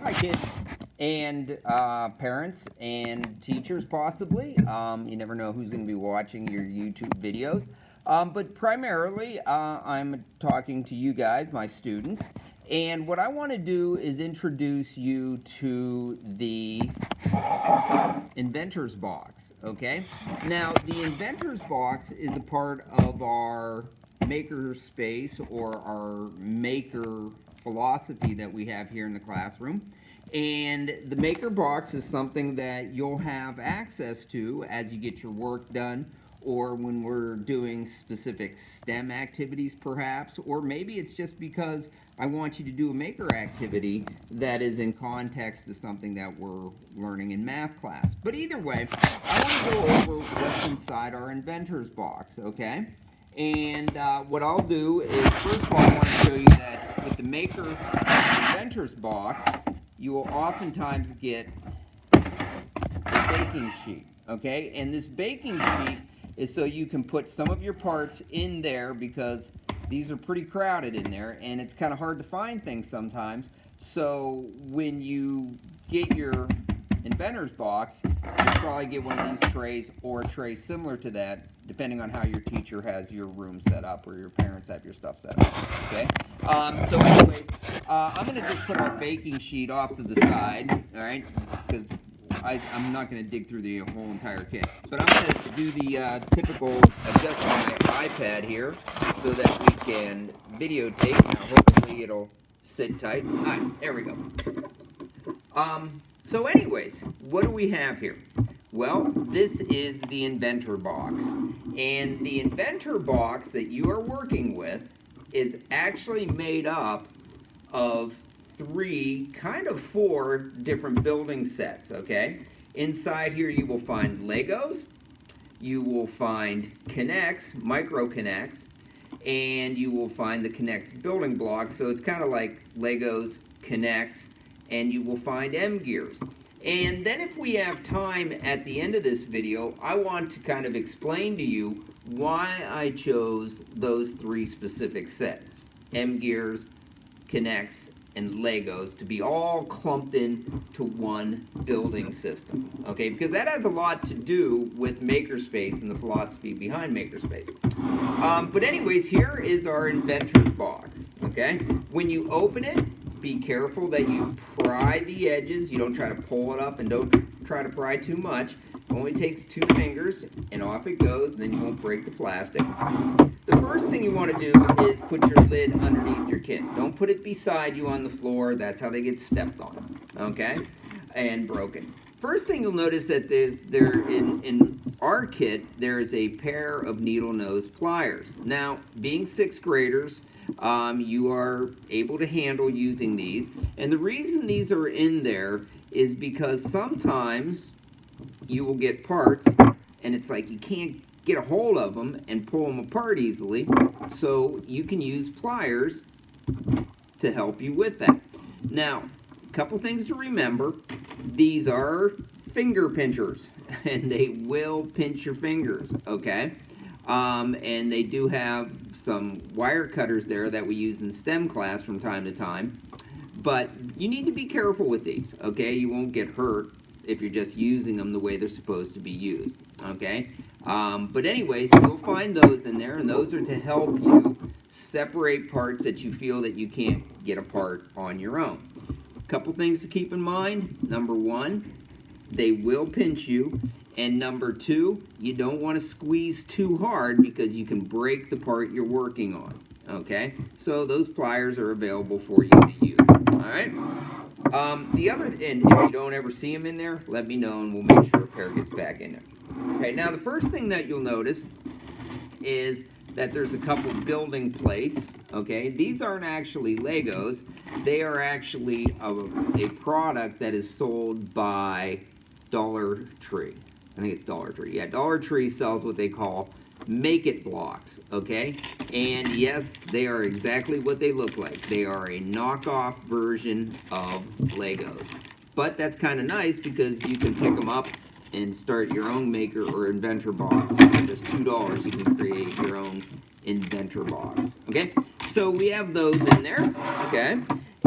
Hi, kids and parents and teachers, possibly. You never know who's going to be watching your YouTube videos. But primarily, I'm talking to you guys, my students. And what I want to do is introduce you to the Inventors Box, okay? Now, the Inventors Box is a part of our maker space or our maker philosophy that we have here in the classroom. And the maker box is something that you'll have access to as you get your work done, or when we're doing specific STEM activities perhaps, or maybe it's just because I want you to do a maker activity that is in context to something that we're learning in math class. But either way, I want to go over what's inside our Inventors Box, okay? And what I'll do is, first of all, I want to show you that with the Maker Inventors Box, you will oftentimes get a baking sheet, okay? And this baking sheet is so you can put some of your parts in there, because these are pretty crowded in there and it's kind of hard to find things sometimes. So when you get your Inventors Box, you'll probably get one of these trays or a tray similar to that, depending on how your teacher has your room set up or your parents have your stuff set up, okay? So anyways, I'm going to just put our baking sheet off to the side, all right, because I'm not going to dig through the whole entire kit. But I'm going to do the typical adjust my iPad here so that we can videotape. Now hopefully it'll sit tight. All right, there we go. So anyways, what do we have here? Well, this is the Inventor Box. And the Inventor Box that you are working with is actually made up of four different building sets, okay? Inside here you will find Legos, you will find K'NEX, micro K'NEX, and you will find the K'NEX building blocks. So it's kind of like Legos, K'NEX, and you will find M-gears. And then if we have time at the end of this video, I want to kind of explain to you why I chose those three specific sets, M-gears, K'NEX, and Legos, to be all clumped into one building system, okay? Because that has a lot to do with Makerspace and the philosophy behind Makerspace. But anyways, here is our Inventors Box, okay? When you open it, be careful that you pry the edges. You don't try to pull it up, and don't try to pry too much. It only takes 2 fingers, and off it goes, and then you won't break the plastic. The first thing you want to do is put your lid underneath your kit. Don't put it beside you on the floor. That's how they get stepped on, okay, and broken. First thing you'll notice that in our kit, there is a pair of needle nose pliers. Now, being 6th graders, you are able to handle using these. And the reason these are in there is because sometimes you will get parts and it's like you can't get a hold of them and pull them apart easily. So you can use pliers to help you with that. Now, a couple things to remember. These are finger pinchers and they will pinch your fingers, okay? And they do have some wire cutters there that we use in STEM class from time to time. But you need to be careful with these, okay? You won't get hurt if you're just using them the way they're supposed to be used, okay? But anyways, you'll find those in there, and those are to help you separate parts that you feel that you can't get apart on your own. A couple things to keep in mind. Number 1, they will pinch you. And number 2, you don't want to squeeze too hard because you can break the part you're working on, okay? So those pliers are available for you to use, all right? The other, and if you don't ever see them in there, let me know and we'll make sure a pair gets back in there. Okay, now the first thing that you'll notice is that there's a couple building plates, okay? These aren't actually Legos. They are actually a product that is sold by Dollar Tree. I think it's Dollar Tree. Yeah, Dollar Tree sells what they call make-it blocks, okay? And yes, they are exactly what they look like. They are a knockoff version of Legos. But that's kind of nice because you can pick them up and start your own maker or inventor box. For just $2, you can create your own inventor box, okay? So we have those in there, okay?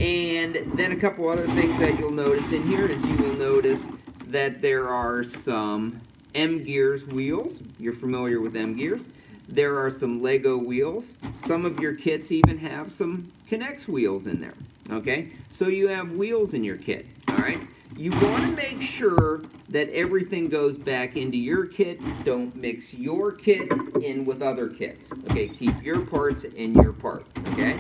And then a couple other things that you'll notice in here is you will notice that there are some M gears wheels. You're familiar with M gears. There are some Lego wheels. Some of your kits even have some K'NEX wheels in there. Okay, so you have wheels in your kit. All right, you want to make sure that everything goes back into your kit. Don't mix your kit in with other kits. Okay, keep your parts in your part. Okay,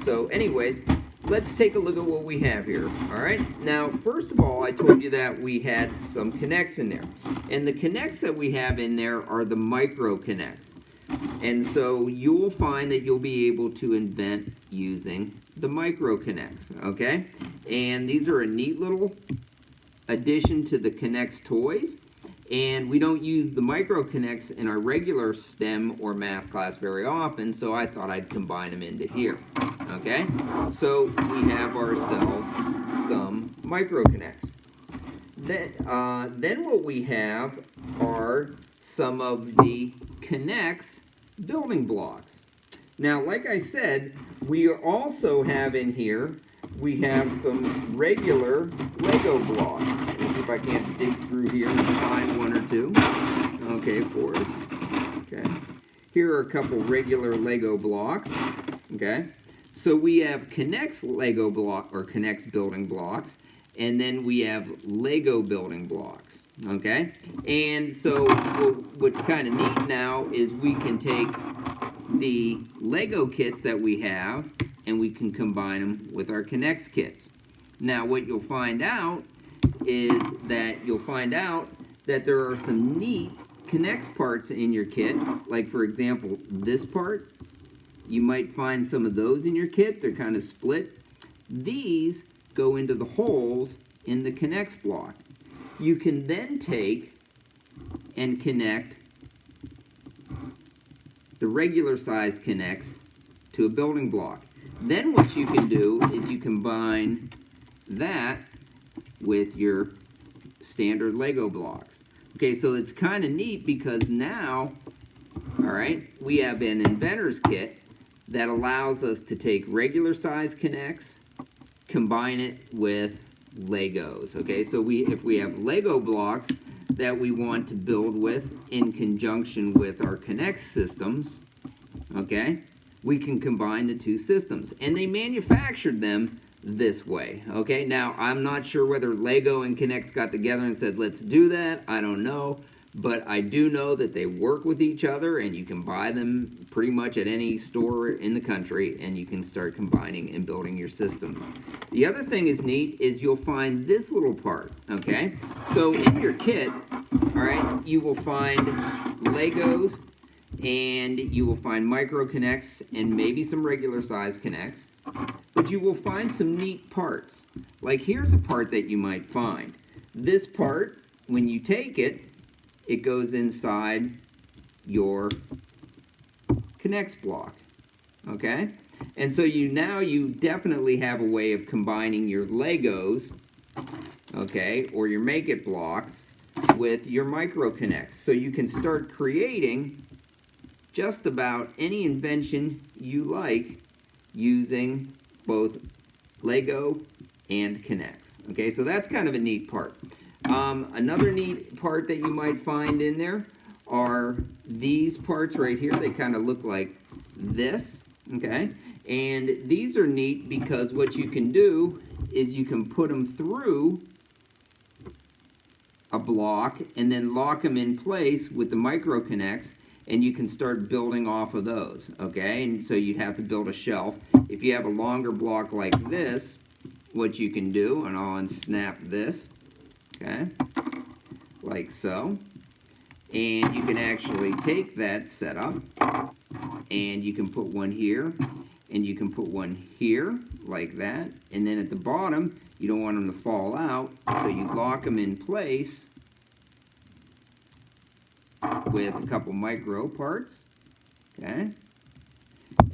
so anyways, let's take a look at what we have here. All right, now first of all, I told you that we had some K'NEX in there, and the K'NEX that we have in there are the micro K'NEX. And so you'll find that you'll be able to invent using the micro K'NEX, okay? And these are a neat little addition to the K'NEX toys. And we don't use the micro K'NEX in our regular STEM or math class very often, so I thought I'd combine them into here, okay? So we have ourselves some micro K'NEX. Then what we have are some of the K'NEX building blocks. Now, like I said, we also have in here, we have some regular Lego blocks. Let's see if I can't dig through here and find one or two. Okay, for us. Okay. Here are a couple regular Lego blocks. Okay. So we have K'NEX Lego block or K'NEX building blocks. And then we have Lego building blocks, okay? And so what's kind of neat now is we can take the Lego kits that we have and we can combine them with our K'NEX kits. Now what you'll find out is that there are some neat K'NEX parts in your kit. Like for example, this part, you might find some of those in your kit. They're kind of split. These go into the holes in the K'NEX block. You can then take and connect the regular size K'NEX to a building block. Then what you can do is you combine that with your standard Lego blocks. Okay, so it's kind of neat because now, all right, we have an inventor's kit that allows us to take regular size K'NEX, combine it with Legos. Okay, so if we have Lego blocks that we want to build with in conjunction with our K'NEX systems, okay, we can combine the two systems. And they manufactured them this way. Okay, now I'm not sure whether Lego and K'NEX got together and said, let's do that. I don't know. But I do know that they work with each other, and you can buy them pretty much at any store in the country, and you can start combining and building your systems. The other thing is neat is you'll find this little part, okay? So in your kit, all right, you will find Legos, and you will find micro K'NEX, and maybe some regular size K'NEX, but you will find some neat parts. Like here's a part that you might find. This part, when you take it, it goes inside your K'NEX block, okay? And so you definitely have a way of combining your Legos, okay, or your Make-It blocks with your micro K'NEX. So you can start creating just about any invention you like using both Lego and K'NEX. Okay, so that's kind of a neat part. Another neat part that you might find in there are these parts right here. They kind of look like this, okay? And these are neat because what you can do is you can put them through a block and then lock them in place with the micro K'NEX, and you can start building off of those, okay? And so you'd have to build a shelf. If you have a longer block like this, what you can do, and I'll unsnap this, okay, like so, and you can actually take that setup and you can put one here and you can put one here like that, and then at the bottom you don't want them to fall out, so you lock them in place with a couple micro parts, okay,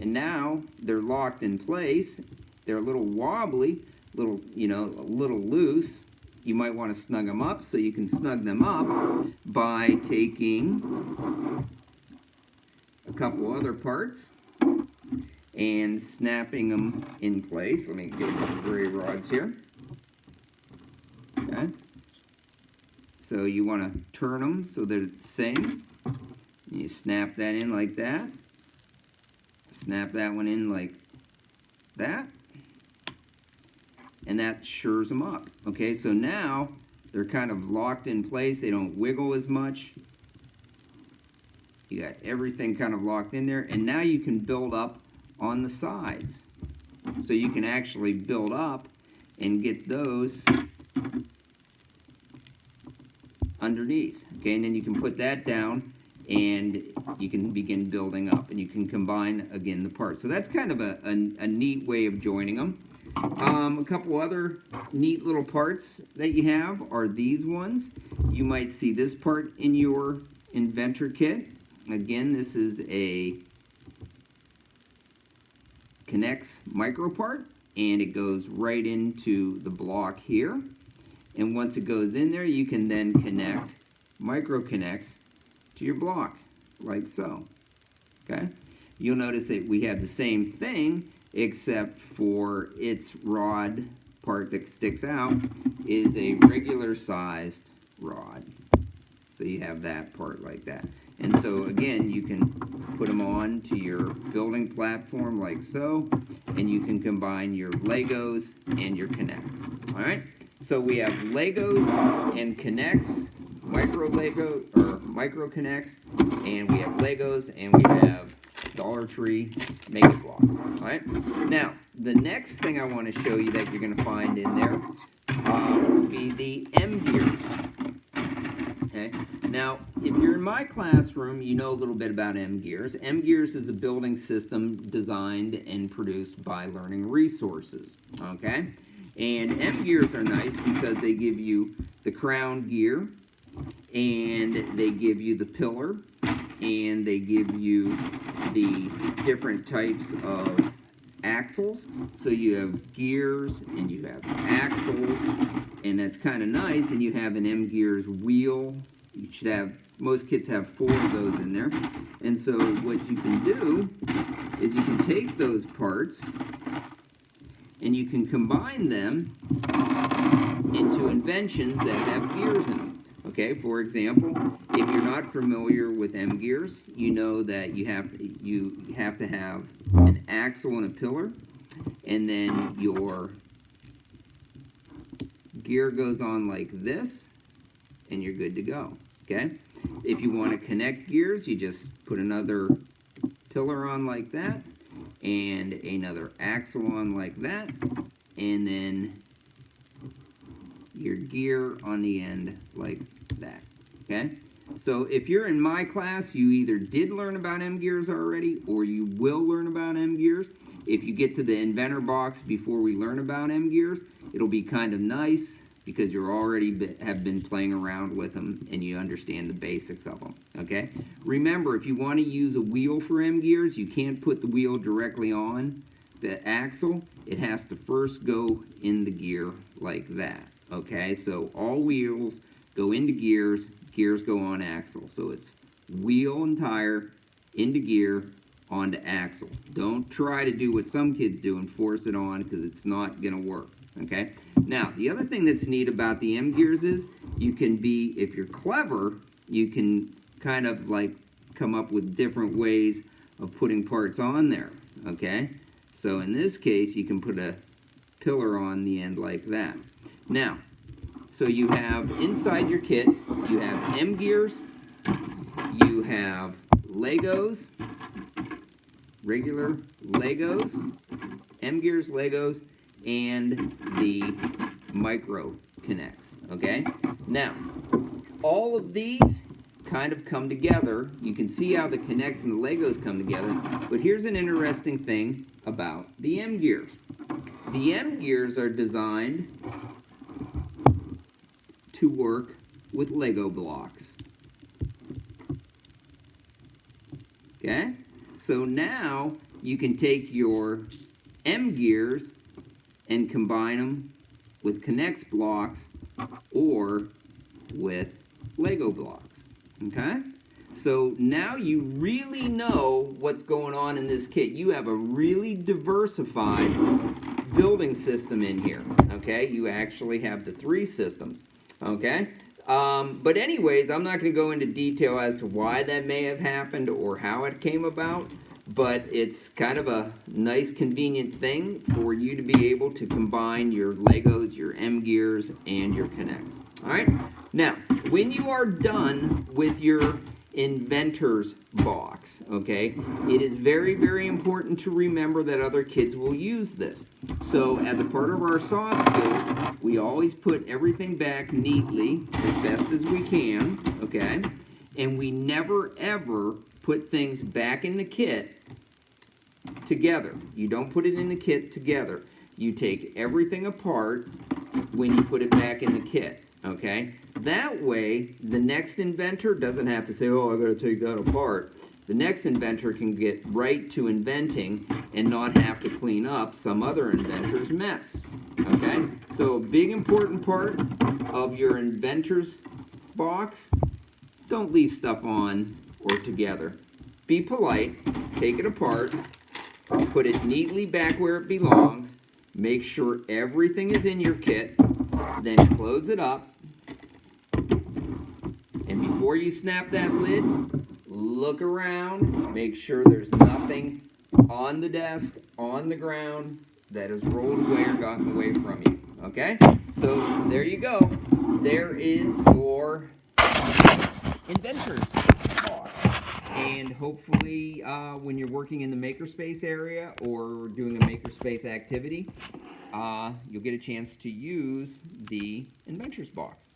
and now they're locked in place. They're a little wobbly, a little loose. You might want to snug them up, so you can snug them up by taking a couple other parts and snapping them in place. Let me get a couple gray rods here. Okay. So you want to turn them so they're the same. You snap that in like that. Snap that one in like that. And that shores them up. Okay, so now they're kind of locked in place. They don't wiggle as much. You got everything kind of locked in there. And now you can build up on the sides. So you can actually build up and get those underneath. Okay, and then you can put that down and you can begin building up, and you can combine again the parts. So that's kind of a neat way of joining them. A couple other neat little parts that you have are these ones. You might see this part in your inventor kit. Again, this is a Connects micro part, and it goes right into the block here. And once it goes in there, you can then connect micro connects to your block, like so. Okay? You'll notice that we have the same thing, except for its rod part that sticks out is a regular sized rod. So you have that part like that. And so again, you can put them on to your building platform like so, and you can combine your Legos and your Connects. All right? So we have Legos and Connects, micro Lego or micro Connects, and we have Legos and we have Dollar Tree Mega Blocks. All right. Now the next thing I want to show you that you're going to find in there will be the M gears. Okay. Now, if you're in my classroom, you know a little bit about M gears. M gears is a building system designed and produced by Learning Resources. Okay. And M gears are nice because they give you the crown gear, and they give you the pillar, and they give you the different types of axles. So you have gears and you have axles, and that's kind of nice. And you have an M gears wheel. You should have, most kits have 4 of those in there. And so what you can do is you can take those parts and you can combine them into inventions that have gears in them. Okay, for example, if you're not familiar with M gears, you know that you have to have an axle and a pillar, and then your gear goes on like this, and you're good to go. Okay, if you want to connect gears, you just put another pillar on like that, and another axle on like that, and then your gear on the end like that. Okay, so if you're in my class, you either did learn about M gears already, or you will learn about M gears. If you get to the Inventor Box before we learn about M gears, it'll be kind of nice because you already have been playing around with them and you understand the basics of them. Okay, remember, if you want to use a wheel for M gears, you can't put the wheel directly on the axle. It has to first go in the gear like that. Okay, so all wheels go into gears, gears go on axle. So it's wheel and tire into gear onto axle. Don't try to do what some kids do and force it on, because it's not going to work. Okay, now the other thing that's neat about the M gears is you can be, if you're clever, you can kind of like come up with different ways of putting parts on there. Okay, so in this case you can put a pillar on the end like that. Now, so you have inside your kit, you have M gears, you have Legos, regular Legos, M gears, Legos, and the micro connects. Okay, now all of these kind of come together. You can see how the connects and the Legos come together, but here's an interesting thing about the M gears. The M gears are designed to work with Lego blocks. Okay, so now you can take your M gears and combine them with Connects blocks or with Lego blocks. Okay, So now you really know what's going on in this kit. You have a really diversified building system in here, okay? You actually have the 3 systems, okay? But anyways, I'm not going to go into detail as to why that may have happened or how it came about, but it's kind of a nice convenient thing for you to be able to combine your Legos, your M-Gears, and your Connects. Alright? Now, when you are done with your Inventors Box, okay, it is very, very important to remember that other kids will use this. So as a part of our soft skills, we always put everything back neatly as best as we can, okay, and we never ever put things back in the kit together. You don't put it in the kit together. You take everything apart when you put it back in the kit. Okay? That way, the next inventor doesn't have to say, oh, I gotta take that apart. The next inventor can get right to inventing and not have to clean up some other inventor's mess. Okay? So a big important part of your Inventors Box, don't leave stuff on or together. Be polite, take it apart, put it neatly back where it belongs, make sure everything is in your kit, then close it up. And before you snap that lid, look around, make sure there's nothing on the desk, on the ground that has rolled away or gotten away from you. Okay? So there you go. There is your Inventors Box. And hopefully when you're working in the makerspace area or doing a makerspace activity, you'll get a chance to use the Inventors Box.